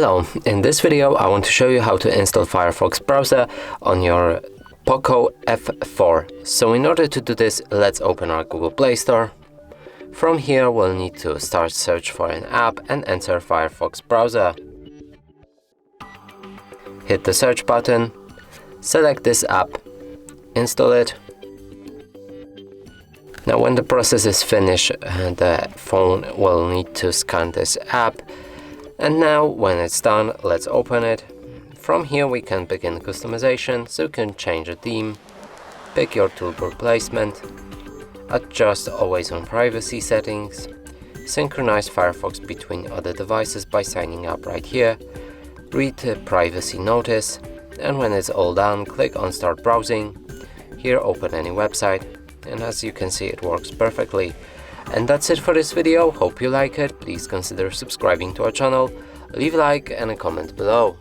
Hello, in this video I want to show you how to install Firefox browser on your POCO F4. So in order to do this, let's open our Google Play Store. From here we'll need to start search for an app and enter Firefox browser. Hit the search button, select this app, install it. Now when the process is finished, the phone will need to scan this app. And now when it's done, let's open it. From here we can begin customization, so you can change the theme, pick your toolbar placement, adjust always on privacy settings, synchronize Firefox between other devices by signing up right here, read the privacy notice, and when it's all done, click on start browsing. Here open any website, and as you can see it works perfectly. And that's it for this video. Hope you like it. Please consider subscribing to our channel, leave a like and a comment below.